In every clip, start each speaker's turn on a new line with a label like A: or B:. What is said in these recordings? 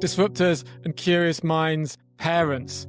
A: Disruptors and curious minds, parents,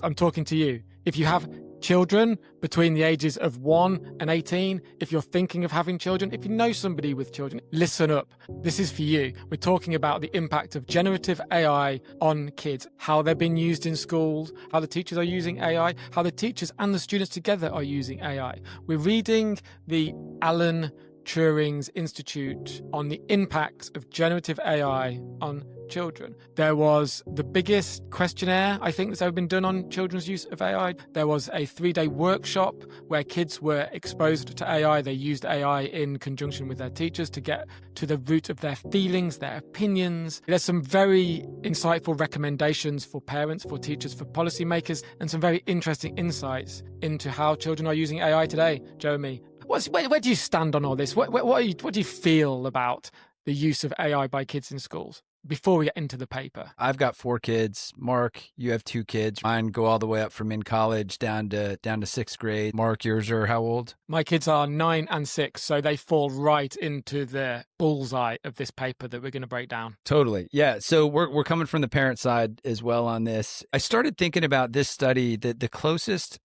A: I'm talking to you. If you have children between the ages of 1 and 18, if you're thinking of having children, if you know somebody with children, listen up. This is for you. We're talking about the impact of generative AI on kids, how they're being used in schools, how the teachers are using AI, how the teachers and the students together are using AI. We're reading the Alan Turing's Institute on the impacts of generative AI on children. There was the biggest questionnaire, I think, that's ever been done on children's use of AI. There was a 3-day workshop where kids were exposed to AI. They used AI in conjunction with their teachers to get to the root of their feelings, their opinions. There's some very insightful recommendations for parents, for teachers, for policymakers, and some very interesting insights into how children are using AI today. Jeremy, where do you stand on all this? What do you feel about the use of AI by kids in schools? Before we get into the paper.
B: I've got 4 kids. Mark, you have 2 kids. Mine go all the way up from in college down to 6th grade. Mark, yours are how old?
A: My kids are 9 and 6, so they fall right into the bullseye of this paper that we're going to break down.
B: Totally. Yeah. So we're coming from the parent side as well on this. I started thinking about this study that the closest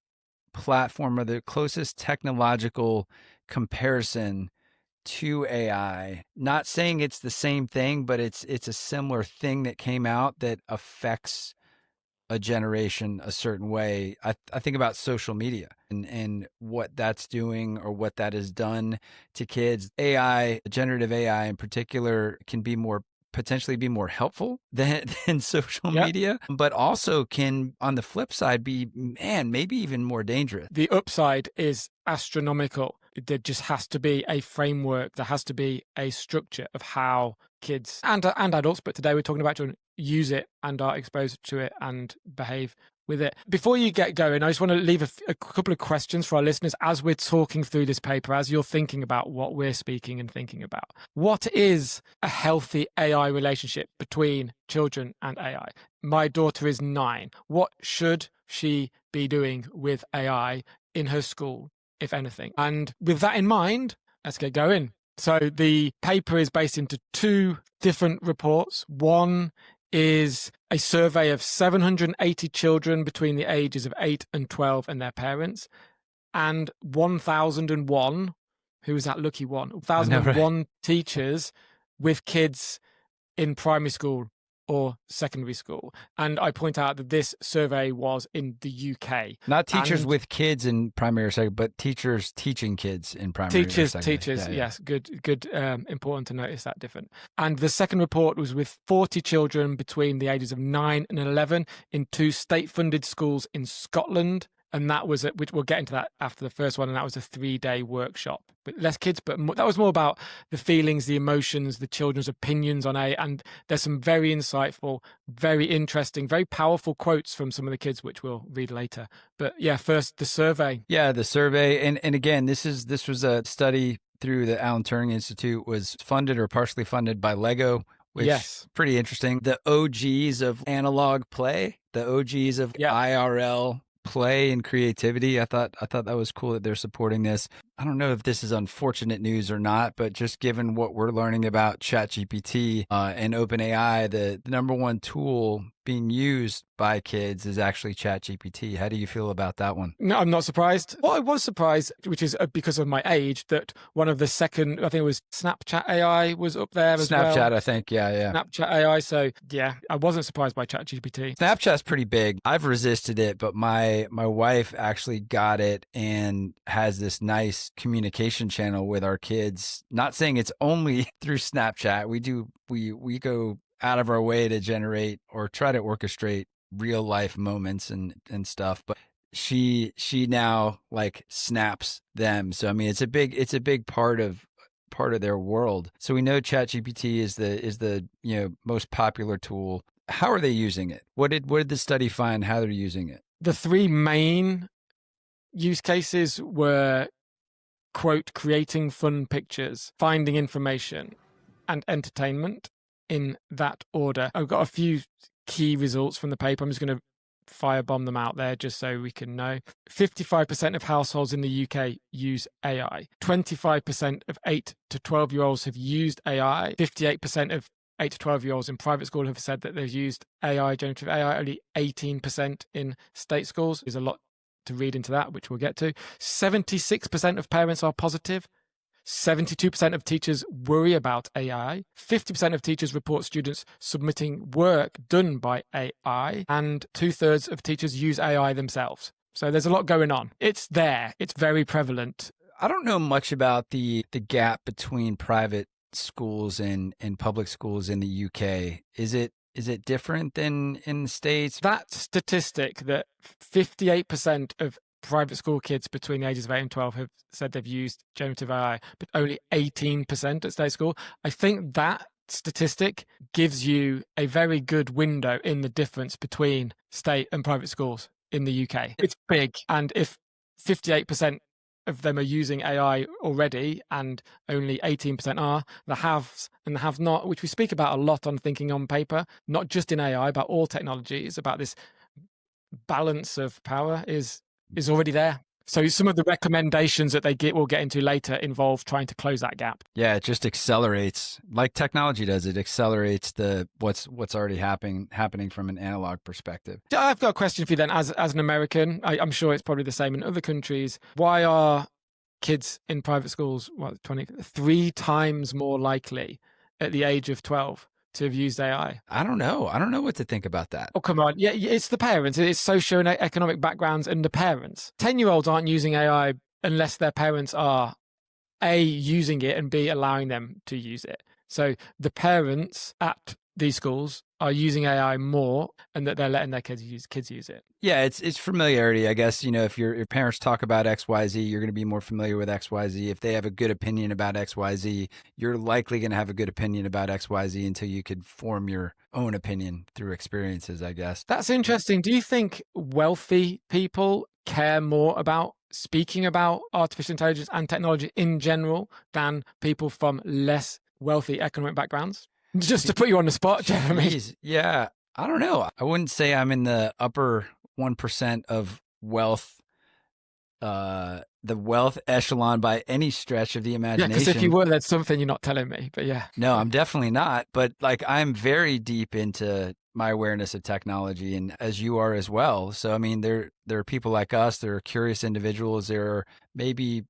B: platform or the closest technological comparison to AI, not saying it's the same thing, but it's a similar thing that came out that affects a generation a certain way. I think about social media and what that's doing or what that has done to kids. AI, generative AI in particular, can be potentially be more helpful than social media, but also can, on the flip side, be, maybe even more dangerous.
A: The upside is astronomical. There just has to be a framework. There has to be a structure of how kids and adults, but today we're talking about children, use it and are exposed to it and behave with it. Before you get going, I just want to leave a couple of questions for our listeners as we're talking through this paper, as you're thinking about what we're speaking and thinking about. What is a healthy AI relationship between children and AI? My daughter is 9. What should she be doing with AI in her school, if anything? And with that in mind, let's get going. So the paper is based into 2 different reports. One is a survey of 780 children between the ages of 8 and 12 and their parents, and 1,001, who was that lucky one? 1,001 teachers with kids in primary school or secondary school. And I point out that this survey was in the UK.
B: Not teachers with kids in primary or secondary, but teachers teaching kids in primary or secondary.
A: Teachers, yes. Good. Important to notice that different. And the second report was with 40 children between the ages of 9 and 11 in 2 state-funded schools in Scotland. And that was, which we'll get into that after the first one, and that was a 3-day workshop with less kids, but that was more about the feelings, the emotions, the children's opinions on AI. And there's some very insightful, very interesting, very powerful quotes from some of the kids, which we'll read later. But yeah, first the survey.
B: Yeah, the survey, and again, this was a study through the Alan Turing Institute, was funded or partially funded by Lego. Which is pretty interesting. The OGs of analog play, the OGs of IRL play and creativity. I thought that was cool that they're supporting this. I don't know if this is unfortunate news or not, but just given what we're learning about ChatGPT and OpenAI, the number one tool being used by kids is actually ChatGPT. How do you feel about that one?
A: No, I'm not surprised. Well, I was surprised, which is because of my age, that one of the second, I think it was Snapchat AI was up there as well.
B: Snapchat, I think, yeah.
A: Snapchat AI. So yeah, I wasn't surprised by ChatGPT.
B: Snapchat's pretty big. I've resisted it, but my wife actually got it and has this nice communication channel with our kids. Not saying it's only through Snapchat. We go out of our way to generate or try to orchestrate real life moments and stuff, but she now like snaps them. So I mean, it's a big part of their world. So we know ChatGPT is the most popular tool. How are they using it? What did the study find? How they're using it?
A: The 3 main use cases were, quote, creating fun pictures, finding information, and entertainment, in that order. I've got a few key results from the paper. I'm just going to firebomb them out there just so we can know. 55% of households in the UK use AI. 25% of 8 to 12-year-olds have used AI. 58% of 8 to 12-year-olds in private school have said that they've used AI, generative AI, only 18% in state schools. There's a lot to read into that, which we'll get to. 76% of parents are positive. 72% of teachers worry about AI. 50% of teachers report students submitting work done by AI. And 2/3 of teachers use AI themselves. So there's a lot going on. It's there. It's very prevalent.
B: I don't know much about the gap between private schools and public schools in the UK. Is it different than in the States?
A: That statistic that 58% of private school kids between the ages of 8 and 12 have said they've used generative AI, but only 18% at state school. I think that statistic gives you a very good window in the difference between state and private schools in the UK. It's big. And if 58% of them are using AI already and only 18% are, the haves and the have not, which we speak about a lot on Thinking on Paper, not just in AI, about all technologies, about this balance of power is already there. So some of the recommendations that we'll get into later involve trying to close that gap.
B: Yeah, it just accelerates, like technology does. It accelerates what's already happening from an analog perspective.
A: I've got a question for you then. As an American, I'm sure it's probably the same in other countries. Why are kids in private schools 3 times more likely at the age of 12 to have used AI?
B: I don't know. I don't know what to think about that.
A: Oh, come on. Yeah, it's the parents. It's socio and economic backgrounds and the parents. 10-year-olds aren't using AI unless their parents are A, using it, and B, allowing them to use it. So the parents at these schools are using AI more, and that they're letting their kids use it.
B: Yeah, it's familiarity, I guess. If your parents talk about XYZ, you're going to be more familiar with XYZ. If they have a good opinion about XYZ, you're likely going to have a good opinion about XYZ until you could form your own opinion through experiences, I guess.
A: That's interesting. Do you think wealthy people care more about speaking about artificial intelligence and technology in general than people from less wealthy economic backgrounds? Just to put you on the spot, Jeremy.
B: Jeez, yeah, I don't know. I wouldn't say I'm in the upper 1% of wealth, the wealth echelon by any stretch of the imagination.
A: Yeah, because if you were, there's something you're not telling me. But yeah.
B: No, I'm definitely not. But I'm very deep into my awareness of technology, and as you are as well. So, I mean, there are people like us. There are curious individuals. There are maybe,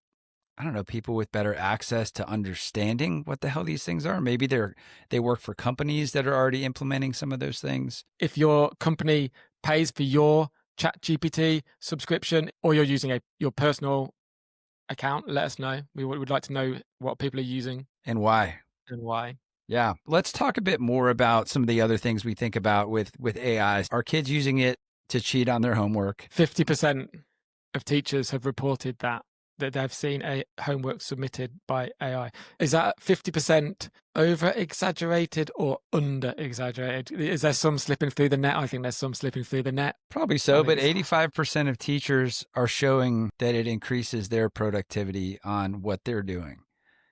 B: I don't know, people with better access to understanding what the hell these things are. Maybe they work for companies that are already implementing some of those things.
A: If your company pays for your ChatGPT subscription, or you're using your personal account, let us know. We would like to know what people are using
B: and why. Yeah. Let's talk a bit more about some of the other things we think about with AI. Are kids using it to cheat on their homework?
A: 50% of teachers have reported that they've seen a homework submitted by AI. Is that 50% over-exaggerated or under-exaggerated? Is there some slipping through the net? I think there's some slipping through the net.
B: Probably so, but 85% of teachers are showing that it increases their productivity on what they're doing.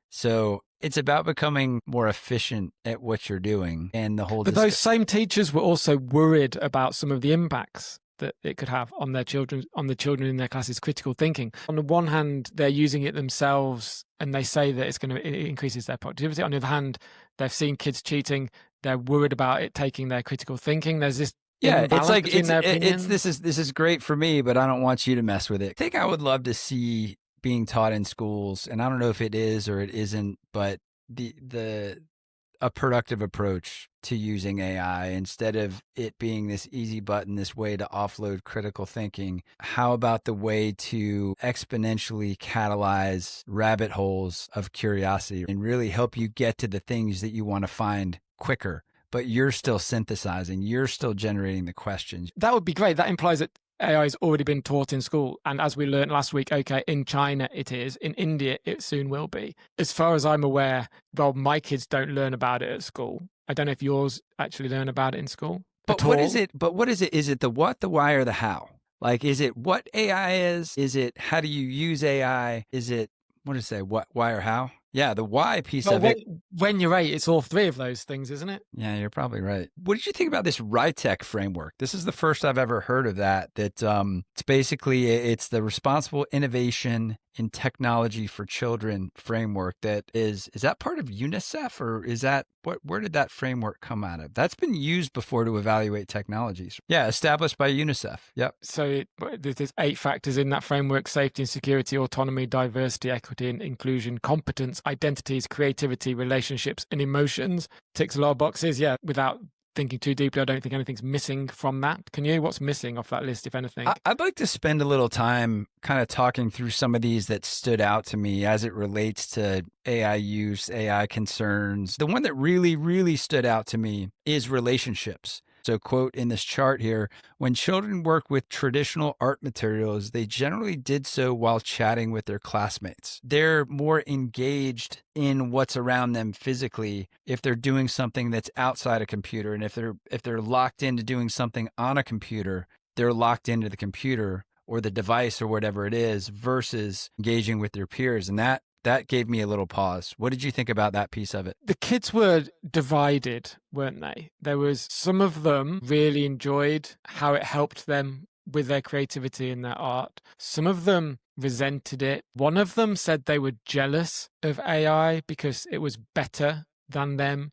B: So it's about becoming more efficient at what you're doing. And the whole
A: But those same teachers were also worried about some of the impacts that it could have on the children in their classes' critical thinking. On the one hand, they're using it themselves and they say that it increases their productivity. On the other hand, they've seen kids cheating. They're worried about it taking their critical thinking. There's this
B: it's like this is great for me, but I don't want you to mess with it. I think I would love to see being taught in schools, and I don't know if it is or it isn't, but a productive approach to using AI instead of it being this easy button, this way to offload critical thinking. How about the way to exponentially catalyze rabbit holes of curiosity and really help you get to the things that you want to find quicker, but you're still synthesizing, you're still generating the questions? That
A: would be great. That implies that AI has already been taught in school. And as we learned last week, okay, in China it is. In India, it soon will be. As far as I'm aware, well, my kids don't learn about it at school. I don't know if yours actually learn about it in school.
B: But what is it? Is it the what, the why, or the how? Like, is it what AI is? Is it how do you use AI? Is it, what did it say, what, why, or how? Yeah, the why piece
A: Well,
B: of it.
A: when you're 8, it's all 3 of those things, isn't it?
B: Yeah, you're probably right. What did you think about this RITEC framework? This is the first I've ever heard of that. It's basically it's the Responsible Innovation in Technology for Children framework. Is that part of UNICEF, or is that where did that framework come out of? That's been used before to evaluate technologies. Yeah, established by UNICEF. Yep.
A: So there's 8 factors in that framework: safety and security, autonomy, diversity, equity and inclusion, competence, identities, creativity, relationships, and emotions. Ticks a lot of boxes. Yeah, without thinking too deeply, I don't think anything's missing from that. Can you? What's missing off that list, if anything?
B: I'd like to spend a little time kind of talking through some of these that stood out to me as it relates to AI use, AI concerns. The one that really, really stood out to me is relationships. So, quote in this chart here, when children work with traditional art materials, they generally did so while chatting with their classmates. They're more engaged in what's around them physically if they're doing something that's outside a computer. And if they're locked into doing something on a computer, they're locked into the computer or the device or whatever it is versus engaging with their peers. And that gave me a little pause. What did you think about that piece of it?
A: The kids were divided, weren't they? There was some of them really enjoyed how it helped them with their creativity and their art. Some of them resented it. One of them said they were jealous of AI because it was better than them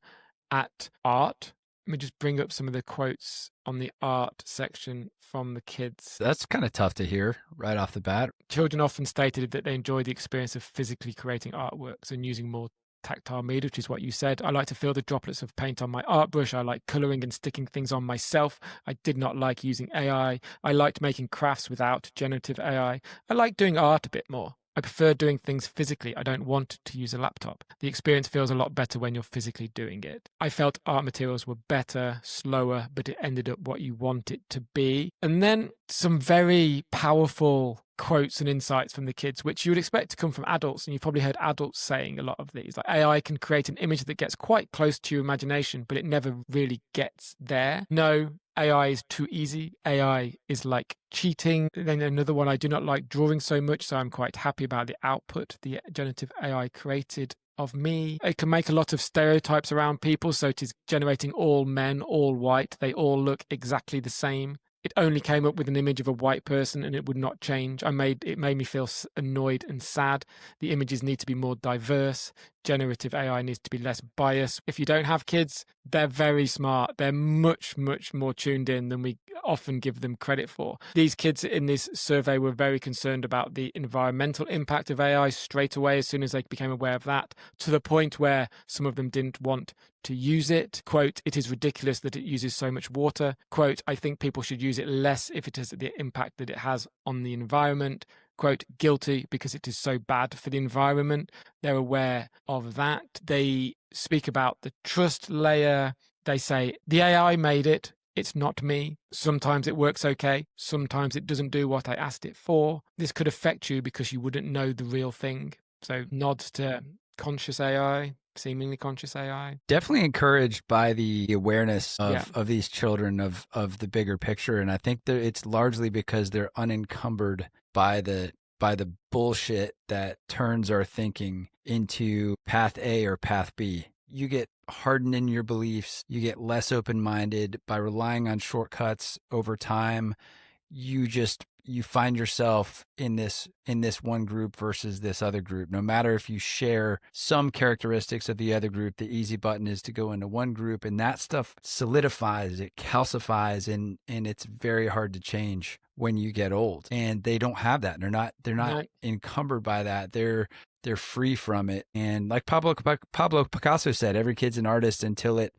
A: at art. Let me just bring up some of the quotes on the art section from the kids.
B: That's kind of tough to hear right off the bat.
A: Children often stated that they enjoyed the experience of physically creating artworks and using more tactile media, which is what you said. I like to feel the droplets of paint on my art brush. I like colouring and sticking things on myself. I did not like using AI. I liked making crafts without generative AI. I like doing art a bit more. I prefer doing things physically. I don't want to use a laptop. The experience feels a lot better when you're physically doing it. I felt art materials were better, slower, but it ended up what you want it to be. And then some very powerful quotes and insights from the kids, which you would expect to come from adults. And you've probably heard adults saying a lot of these. Like, AI can create an image that gets quite close to your imagination, but it never really gets there. No, AI is too easy. AI is like cheating. Then another one, I do not like drawing so much, so I'm quite happy about the output the generative AI created of me. It can make a lot of stereotypes around people, so it is generating all men, all white. They all look exactly the same. It only came up with an image of a white person and it would not change. It made me feel annoyed and sad. The images need to be more diverse. Generative AI needs to be less biased. If you don't have kids, they're very smart. They're much, much more tuned in than we often give them credit for. These kids in this survey were very concerned about the environmental impact of AI straight away as soon as they became aware of that, to the point where some of them didn't want to use it. Quote, it is ridiculous that it uses so much water. Quote, I think people should use it less if it has the impact that it has on the environment. Quote, guilty because it is so bad for the environment. They're aware of that. They speak about the trust layer. They say, the AI made it. It's not me. Sometimes it works okay. Sometimes it doesn't do what I asked it for. This could affect you because you wouldn't know the real thing. So nods to conscious AI, seemingly conscious AI.
B: Definitely encouraged by the awareness of these children of the bigger picture. And I think that it's largely because they're unencumbered by the bullshit that turns our thinking into path A or path B. You get hardened in your beliefs. You get less open-minded by relying on shortcuts over time. You find yourself in this one group versus this other group. No matter if you share some characteristics of the other group, the easy button is to go into one group, and that stuff solidifies, it calcifies, and it's very hard to change when you get old. And they don't have that. They're not encumbered by that. They're free from it. And like Pablo Picasso said, every kid's an artist until it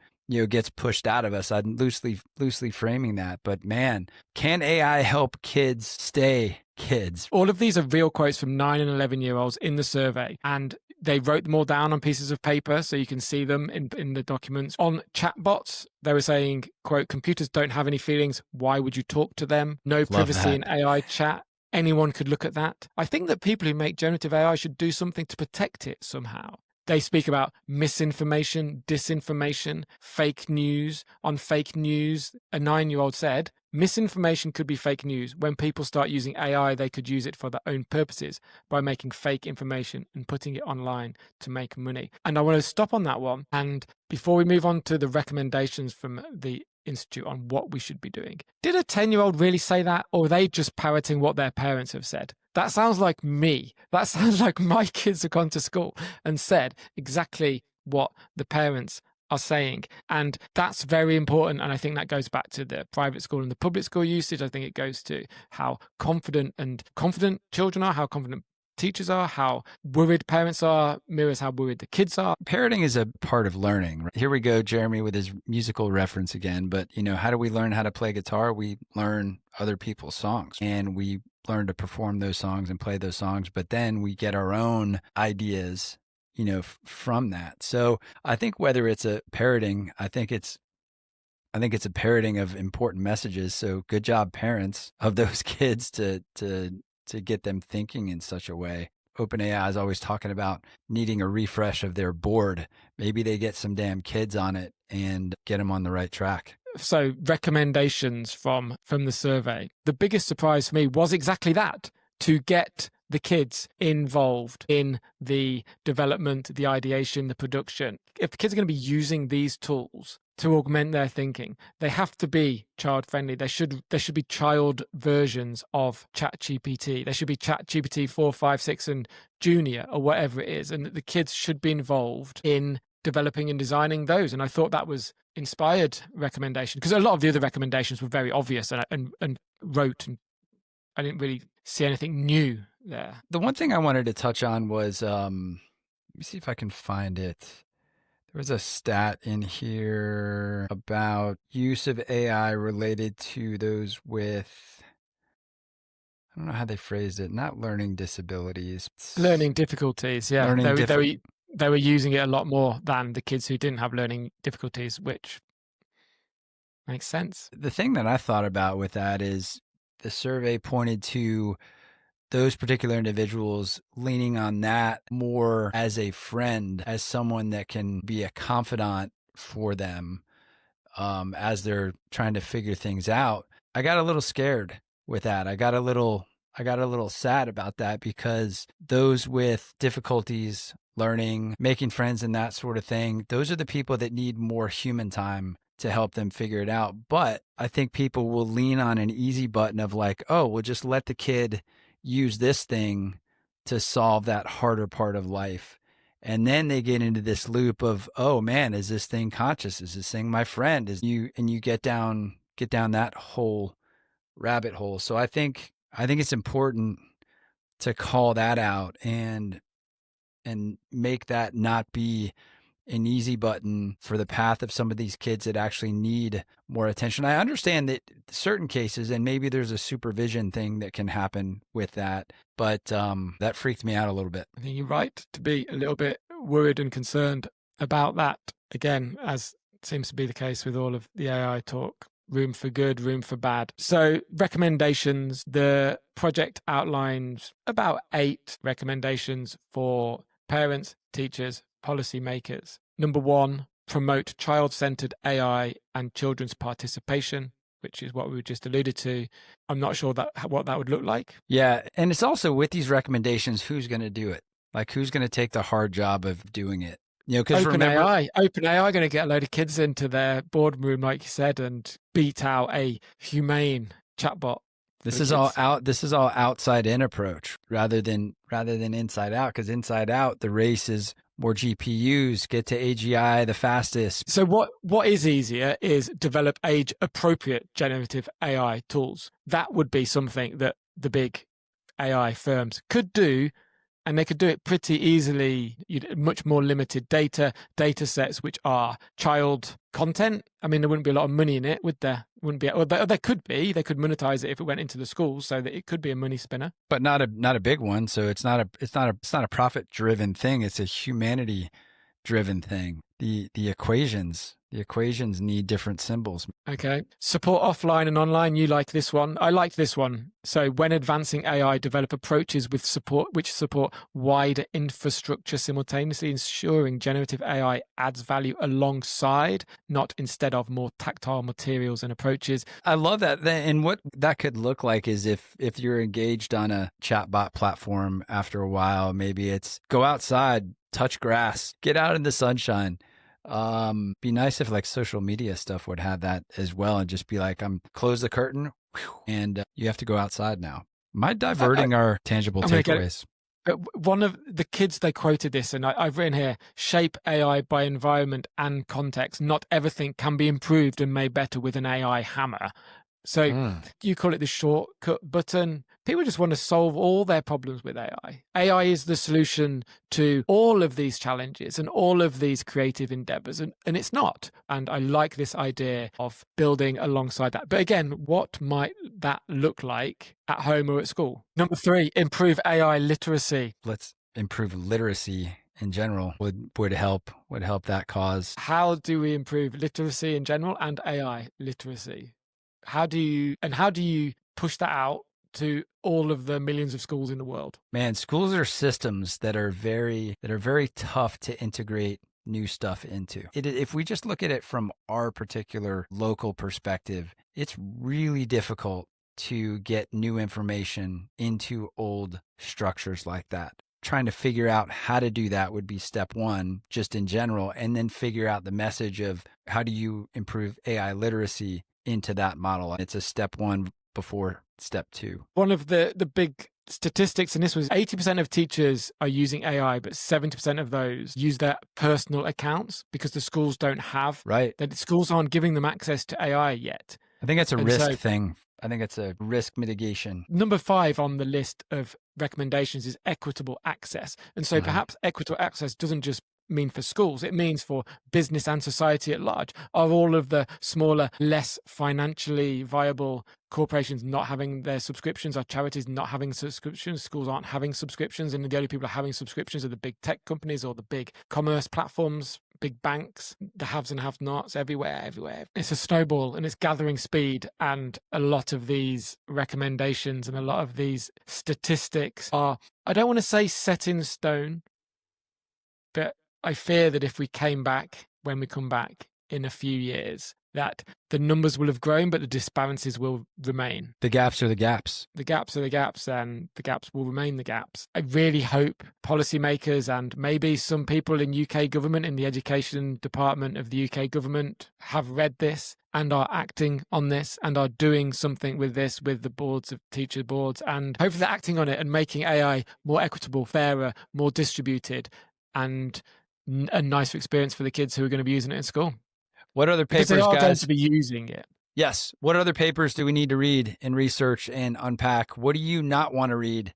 B: gets pushed out of us. I'm loosely framing that, but man, can AI help kids stay kids?
A: All of these are real quotes from 9 and 11-year-olds in the survey, and they wrote them all down on pieces of paper so you can see them in the documents. On chatbots, they were saying, quote, computers don't have any feelings. Why would you talk to them? No privacy in AI chat. Anyone could look at that. I think that people who make generative AI should do something to protect it somehow. They speak about misinformation, disinformation, fake news. On fake news, a 9-year-old said, Misinformation could be fake news. When people start using AI, they could use it for their own purposes by making fake information and putting it online to make money. And I want to stop on that one. And before we move on to the recommendations from the Institute on what we should be doing, did a 10-year-old really say that, or are they just parroting what their parents have said? That sounds like me. That sounds like my kids have gone to school and said exactly what the parents are saying. And that's very important. And I think that goes back to the private school and the public school usage. I think it goes to how confident children are, how confident teachers are, how worried parents are, mirrors how worried the kids are.
B: Parroting is a part of learning. Here we go, Jeremy, with his musical reference again. But, how do we learn how to play guitar? We learn other people's songs, and we learn to perform those songs and play those songs. But then we get our own ideas, from that. So I think whether it's a parroting, I think it's a parroting of important messages. So good job, parents of those kids, to get them thinking in such a way. OpenAI is always talking about needing a refresh of their board. Maybe they get some damn kids on it and get them on the right track.
A: So recommendations from the survey. The biggest surprise for me was exactly that, to get the kids involved in the development, the ideation, the production. If the kids are going to be using these tools to augment their thinking, they have to be child friendly. There should be child versions of ChatGPT. There should be ChatGPT 4, 5, 6 and Junior or whatever it is. And the kids should be involved in developing and designing those. And I thought that was inspired recommendation, because a lot of the other recommendations were very obvious and rote, and I didn't really see anything new there.
B: The one thing I wanted to touch on was, let me see if I can find it. There was a stat in here about use of AI related to those with, I don't know how they phrased it, not learning disabilities.
A: Learning difficulties, yeah. They were using it a lot more than the kids who didn't have learning difficulties, which makes sense.
B: The thing that I thought about with that is the survey pointed to those particular individuals leaning on that more as a friend, as someone that can be a confidant for them as they're trying to figure things out. I got a little scared with that. I got a little sad about that, because those with difficulties learning, making friends and that sort of thing, those are the people that need more human time to help them figure it out. But I think people will lean on an easy button of like, oh, we'll just let the kid use this thing to solve that harder part of life. And then they get into this loop of, oh man, is this thing conscious? Is this thing my friend? You get down that whole rabbit hole. So I think it's important to call that out and make that not be an easy button for the path of some of these kids that actually need more attention. I understand that certain cases, and maybe there's a supervision thing that can happen with that, but that freaked me out a little bit.
A: I think you're right to be a little bit worried and concerned about that. Again, as seems to be the case with all of the AI talk, room for good, room for bad. So recommendations, the project outlines about 8 recommendations for parents, teachers, policymakers. Number 1, promote child-centered AI and children's participation, which is what we just alluded to. I'm not sure what that would look like.
B: Yeah, and it's also with these recommendations, who's going to do it? Like, who's going to take the hard job of doing it? Because
A: OpenAI are going to get a load of kids into their boardroom, like you said, and beat out a humane chatbot.
B: This is all outside in approach rather than inside out, because inside out the race is more GPUs, get to AGI the fastest.
A: So what is easier is develop age appropriate generative AI tools. That would be something that the big AI firms could do, and they could do it pretty easily. Much more limited data sets, which are child content. I mean, there wouldn't be a lot of money in it, would there? Wouldn't be. Or there could be. They could monetize it if it went into the schools, so that it could be a money spinner.
B: But not a big one. So it's not a profit driven thing. It's a humanity driven thing. The equations The equations need different symbols.
A: Okay. Support offline and online. You like this one. I like this one. So when advancing AI, develop approaches with support which support wider infrastructure simultaneously, ensuring generative AI adds value alongside, not instead of, more tactile materials and approaches.
B: I love that. And what that could look like is if you're engaged on a chatbot platform after a while, maybe it's go outside, touch grass, get out in the sunshine. Be nice if like social media stuff would have that as well and just be like, close the curtain and you have to go outside now. Am I diverting our tangible takeaways?
A: But one of the kids, they quoted this, and I've written here, shape AI by environment and context. Not everything can be improved and made better with an AI hammer. So you call it the shortcut button. People just want to solve all their problems with AI. AI is the solution to all of these challenges and all of these creative endeavors, and it's not. And I like this idea of building alongside that. But again, what might that look like at home or at school? Number 3, improve AI literacy.
B: Let's improve literacy in general would help that cause.
A: How do we improve literacy in general and AI literacy? How do you push that out to all of the millions of schools in the world?
B: Man, schools are systems that are very tough to integrate new stuff into. If we just look at it from our particular local perspective, it's really difficult to get new information into old structures like that. Trying to figure out how to do that would be step 1, just in general, and then figure out the message of how do you improve AI literacy into that model. It's a step 1 before step 2.
A: One of the big statistics, and this was 80% of teachers are using AI, but 70% of those use their personal accounts because the schools don't have.
B: Right.
A: That schools aren't giving them access to AI yet.
B: I think that's a risk thing. I think it's a risk mitigation.
A: Number 5 on the list of recommendations is equitable access. And so perhaps equitable access doesn't just mean for schools, it means for business and society at large. Are all of the smaller, less financially viable corporations not having their subscriptions? Are charities not having subscriptions? Schools aren't having subscriptions, and the only people having subscriptions are the big tech companies or the big commerce platforms, big banks, the haves and have-nots, everywhere. It's a snowball and it's gathering speed, and a lot of these recommendations and a lot of these statistics are, I don't want to say set in stone, but I fear that if we came back, when we come back in a few years, that the numbers will have grown, but the disparities will remain.
B: The gaps are the gaps.
A: The gaps are the gaps, and the gaps will remain the gaps. I really hope policymakers and maybe some people in UK government, in the education department of the UK government, have read this and are acting on this and are doing something with this, with the boards of teacher boards, and hopefully they're acting on it and making AI more equitable, fairer, more distributed, and a nicer experience for the kids who are going to be using it in school.
B: What other papers,
A: because they are
B: guys,
A: going to be using it?
B: Yes. What other papers do we need to read and research and unpack? What do you not want to read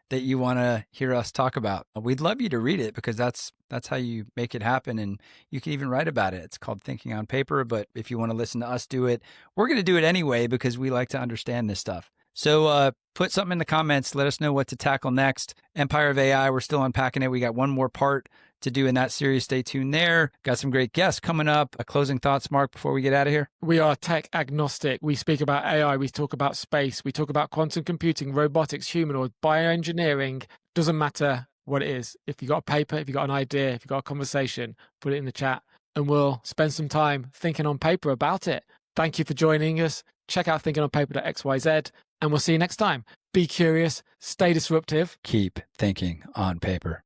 B: that you want to hear us talk about? We'd love you to read it because that's how you make it happen. And you can even write about it. It's called Thinking on Paper. But if you want to listen to us do it, we're going to do it anyway because we like to understand this stuff. So put something in the comments. Let us know what to tackle next. Empire of AI, we're still unpacking it. We got one more part to do in that series. Stay tuned there. Got some great guests coming up. Closing thoughts, Mark, before we get out of here?
A: We are tech agnostic. We speak about AI. We talk about space. We talk about quantum computing, robotics, humanoid, bioengineering. Doesn't matter what it is. If you got a paper, if you got an idea, if you got a conversation, put it in the chat and we'll spend some time thinking on paper about it. Thank you for joining us. Check out thinkingonpaper.xyz and we'll see you next time. Be curious, stay disruptive.
B: Keep thinking on paper.